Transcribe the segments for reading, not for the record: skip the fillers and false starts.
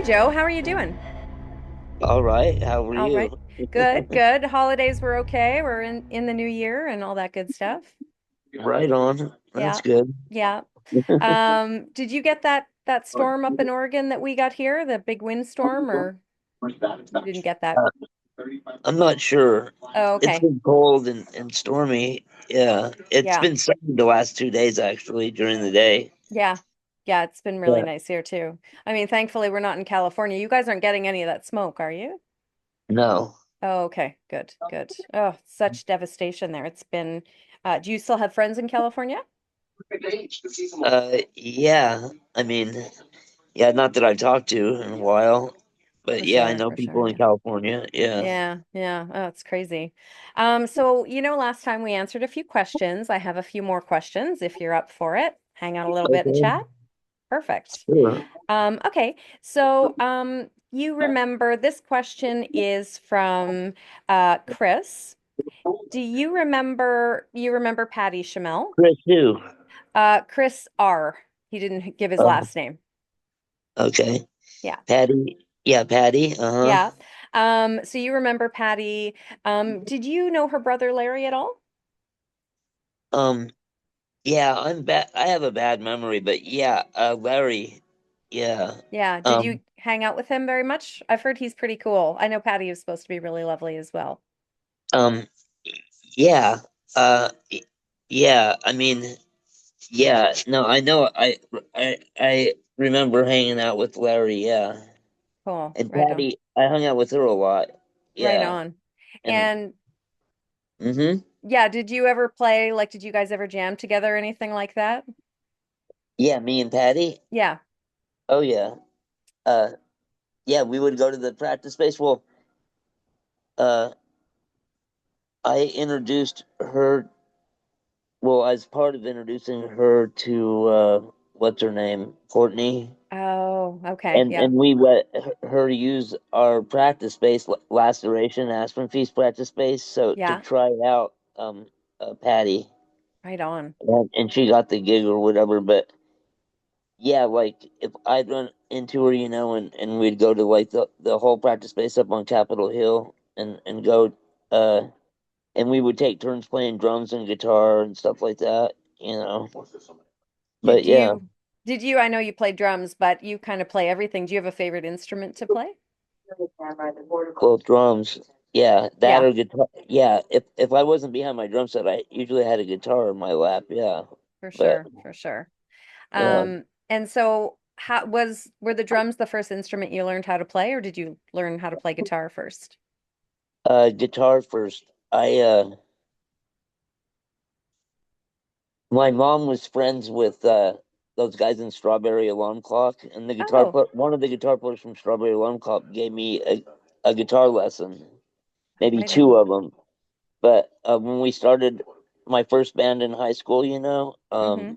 Joe. How are you doing? All right. How are All right. you? Good, good. Holidays were okay. We're in the new year and all that good stuff. Right on. That's Yeah. good. Yeah. Did you get that storm up in Oregon that we got here, the big windstorm, or you didn't get that? Uh, I'm not sure. Oh, It's okay. been cold and stormy. Yeah. It's Yeah. been sunny the last 2 days actually during the day. Yeah. Yeah, it's been really Yeah. nice here too. I mean, thankfully we're not in California. You guys aren't getting any of that smoke, are you? No. Oh, okay. Good, good. Oh, such devastation there. It's been do you still have friends in California? Yeah. I mean, yeah, not that I've talked to in a while, but yeah, I know For sure, people in yeah. California. Yeah. Yeah, yeah. Oh, it's crazy. Last time we answered a few questions. I have a few more questions if you're up for it. Hang out a little bit and Okay. chat. Perfect. Sure. Okay. You remember this question is from Chris. Do you remember Patty Chamel? Chris too. Chris R. He didn't give his Oh, last name. okay. Yeah. Patty. Yeah, Patty. Uh-huh. Yeah. So you remember Patty. Did you know her brother Larry at all? Um, Yeah, I'm bad. I have a bad memory, but yeah, Larry, yeah, Yeah. Did you um, hang out with him very much? I've heard he's pretty cool. I know Patty is supposed to be really lovely as well. um, yeah, y- yeah. I mean, yeah. No, I know. I remember hanging out with Larry. Yeah, Cool. and Right on. Patty. I hung out with her a lot. Right Yeah, on. and And mm-hmm. yeah, did you ever play, like, did you guys ever jam together or anything like that? Yeah, me and Patty. Yeah. Oh yeah. Uh, yeah, we would go to the practice space. Well, uh, I introduced her. Well, as part of introducing her to what's her name, Courtney, Oh, okay. and Yeah. we let her use our practice space, Laceration Aspirin Feast practice space, so to Yeah. try out Patty, Right on. and she got the gig or whatever. But yeah, like if I'd run into her, and we'd go to like the whole practice space up on Capitol Hill, and go, uh, and we would take turns playing drums and guitar and stuff like that, you know. But Did yeah. you, I know you play drums, but you kind of play everything. Do you have a favorite instrument to play? Both drums. Yeah, that Yeah, or guitar. Yeah, if I wasn't behind my drum set, I usually had a guitar in my lap. Yeah, for but sure, for sure. yeah, And so were the drums the first instrument you learned how to play, or did you learn how to play guitar first? guitar first. My mom was friends with those guys in Strawberry Alarm Clock, and Oh, one of the guitar players from Strawberry Alarm Clock gave me a guitar lesson, maybe right two on. of them. But when we started my first band in high school, Mm-hmm.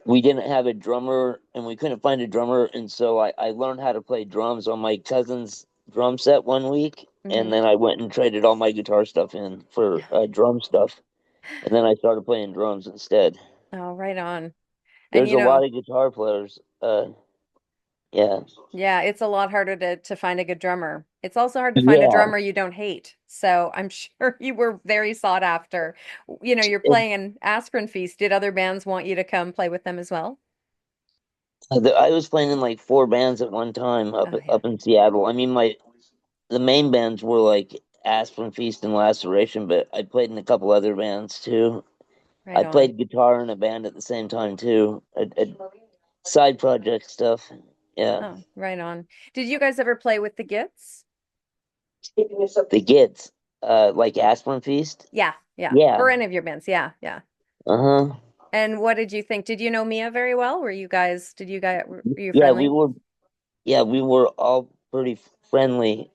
we didn't have a drummer and we couldn't find a drummer, and so I learned how to play drums on my cousin's drum set one week, and Mm-hmm. then I went and traded all my guitar stuff in for drum stuff, and then I started playing drums instead. Oh, right on. And There's a lot of guitar players. Yeah. yeah, it's a lot harder to find a good drummer. It's also hard to find a Yeah. drummer you don't hate. So I'm sure you were very sought after. You're It, playing in Aspirin Feast. Did other bands want you to come play with them as well? I was playing in like four bands at one time Oh yeah, up in Seattle. I mean, my the main bands were like Aspirin Feast and Laceration, but I played in a couple other bands too. right I on. played guitar in a band at the same time too. Side project stuff. Yeah. Oh, right on. Did you guys ever play with the Gits? The Gits, like Aspirin Feast. Yeah, yeah. Yeah. Or any of your bands. Yeah, yeah. Uh-huh. And what did you think? Did you know Mia very well? Were you Yeah, friendly? we were all pretty friendly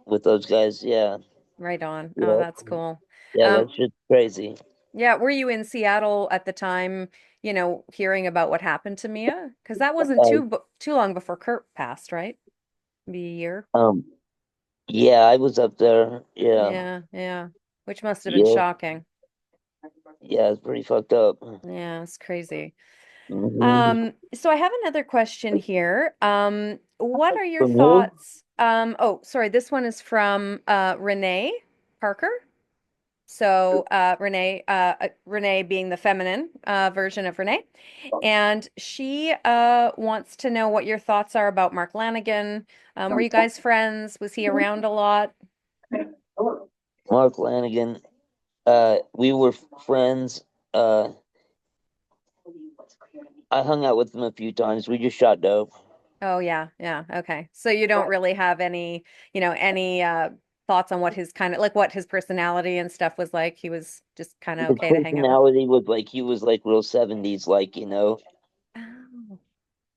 with those guys. Yeah. Right on. Oh, Yeah. that's cool. Yeah, Um, that's just crazy. yeah, were you in Seattle at the time, hearing about what happened to Mia? Because that wasn't Uh, too long before Kurt passed, right? Maybe a year. um yeah, I was up there. Yeah. Yeah, yeah. Which must have been Yeah. shocking. Yeah, it's pretty fucked up. Yeah, it's crazy. Hmm. So I have another question here. what are your From who? thoughts? Oh, sorry, this one is from Renee Parker. So Renee being the feminine version of Renee, and she wants to know what your thoughts are about Mark Lanigan. Were you guys friends? Was he around a lot? Mark Lanigan. We were friends. I hung out with him a few times. We just shot dope. Oh yeah, yeah. Okay. So you don't really have any, any thoughts on what his kind of like what his personality and stuff was like. He was just kind of His okay to hang out with. personality was like he was like real 70s, like, you know. Oh,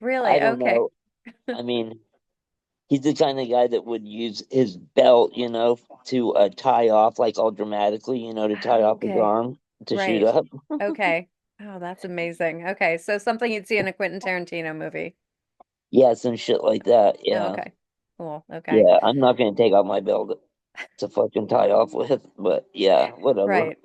I really? don't Okay. know. I mean, he's the kind of guy that would use his belt, you know, to tie off like all dramatically, you know, to tie Oh, off his okay. arm to shoot Right. up. Okay. Oh, that's amazing. Okay. So something you'd see in a Quentin Tarantino movie. Yeah, some shit like that. Oh, Yeah. okay. Cool. Okay. Yeah, I'm not gonna take off my belt to fucking tie off with, but yeah, whatever. Right.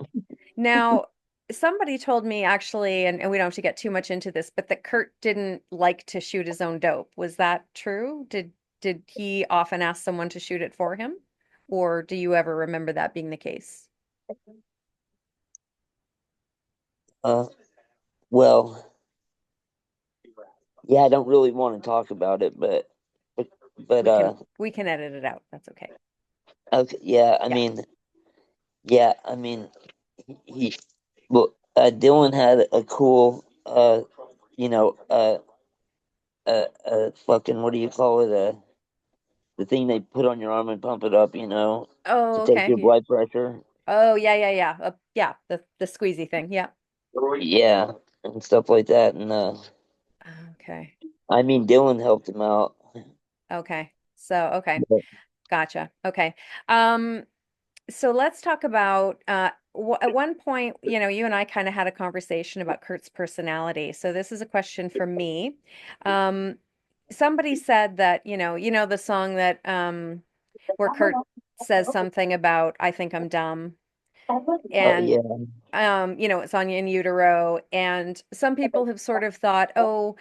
Now, somebody told me actually, and we don't have to get too much into this, but that Kurt didn't like to shoot his own dope. Was that true? Did he often ask someone to shoot it for him? Or do you ever remember that being the case? Uh, well, yeah, I don't really want to talk about it, but, but We can uh, we can edit it out. That's okay. okay, yeah, Yeah. I mean, well, Dylan had a cool, you know, fucking, what do you call it? The thing they put on your arm and pump it up, you know, to Oh, take okay. your blood pressure. Oh, yeah, yeah, yeah. Yeah, the squeezy thing. Yeah. Yeah, and stuff like that. And Okay. I mean, Dylan helped him out. Okay. So, okay. But, Gotcha. Okay. Um, so let's talk about w at one point, you and I kind of had a conversation about Kurt's personality. So this is a question for me. Um, somebody said that, the song that where Kurt says something about I think I'm dumb and yeah, it's Anya in Utero. And some people have sort of thought, oh,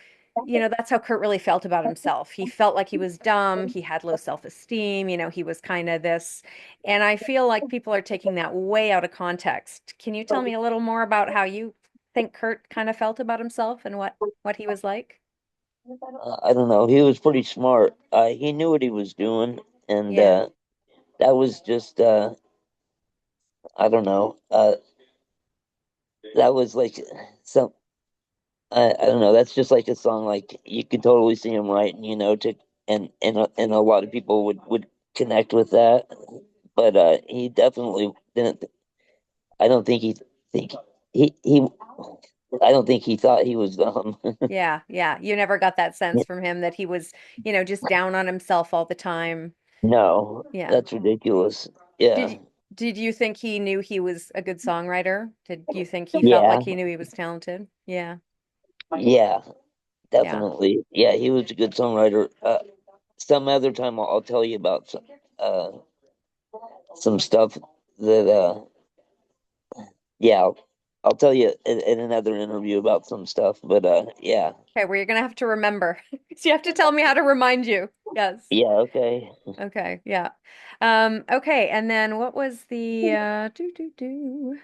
that's how Kurt really felt about himself. He felt like he was dumb. He had low self-esteem. He was kind of this. And I feel like people are taking that way out of context. Can you tell me a little more about how you think Kurt kind of felt about himself and what he was like? I don't know. He was pretty smart. He knew what he was doing, and Yeah. that was just I don't know. That was like some I don't know. That's just like a song like you could totally see him writing, you know, to and a lot of people would connect with that. But he definitely didn't. I don't think think he I don't think he thought he was dumb. Yeah, yeah. You never got that sense from him that he was, just down on himself all the time. No, Yeah. that's ridiculous. Did Yeah, you, did you think he knew he was a good songwriter? Did you think he felt yeah, like he knew he was talented? Yeah. yeah, Yeah. definitely. Yeah, he was a good songwriter. Some other time I'll tell you about uh some stuff that yeah, I'll tell you in another interview about some stuff. But yeah, Okay, well, you're gonna have to remember. So you have to tell me how to remind you. Yes. yeah, okay. Okay, yeah. Okay, and then what was the do.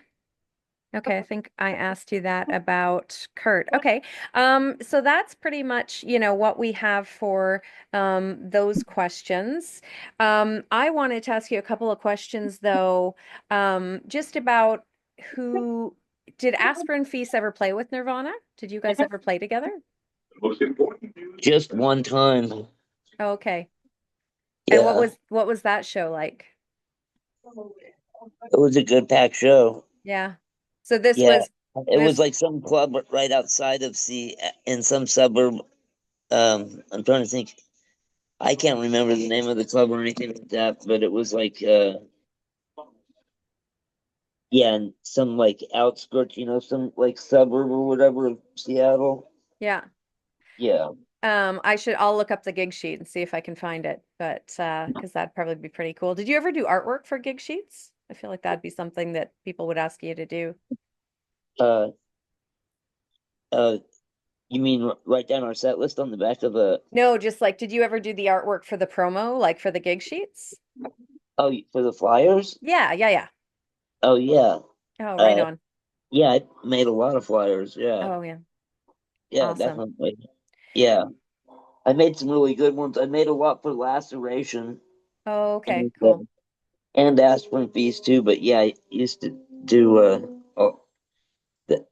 Okay, I think I asked you that about Kurt. Okay. So that's pretty much, what we have for those questions. I wanted to ask you a couple of questions though, just about who did Asper and Feast ever play with Nirvana? Did you guys ever play together? Just one time. Oh, okay. And what Yeah, was that show like? it was a good packed show. Yeah. So this Yeah, was it was this like some club right outside of in some suburb. I'm trying to think. I can't remember the name of the club or anything like that, but it was like yeah, in some like outskirts, you know, some like suburb or whatever of Seattle. yeah. Yeah. I'll look up the gig sheet and see if I can find it, but because that'd probably be pretty cool. Did you ever do artwork for gig sheets? I feel like that'd be something that people would ask you to do. Uh uh You mean write down our set list on the back of a? No, just like, did you ever do the artwork for the promo, like for the gig sheets? Oh, for the flyers? Yeah, yeah, yeah. Oh yeah. Oh, right Uh, on. yeah, I made a lot of flyers. Yeah, Oh, yeah. yeah, Awesome. definitely. Yeah, I made some really good ones. I made a lot for Laceration Oh, okay, and uh, cool. and Aspirin Feast too. But yeah, I used to do oh, the,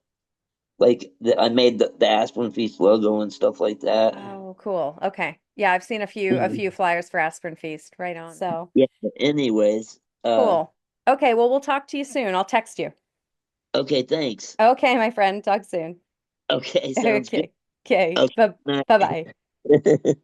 I made the Aspirin Feast logo and stuff like that. Oh, cool. Okay. Yeah, I've seen a few flyers for Aspirin Feast. Right on. So, Yeah. Anyways, cool. Okay, well, we'll talk to you soon. I'll text you. okay, thanks. Okay, my friend. Talk soon. Okay, sounds good. Okay. Okay. Okay. Bye-bye.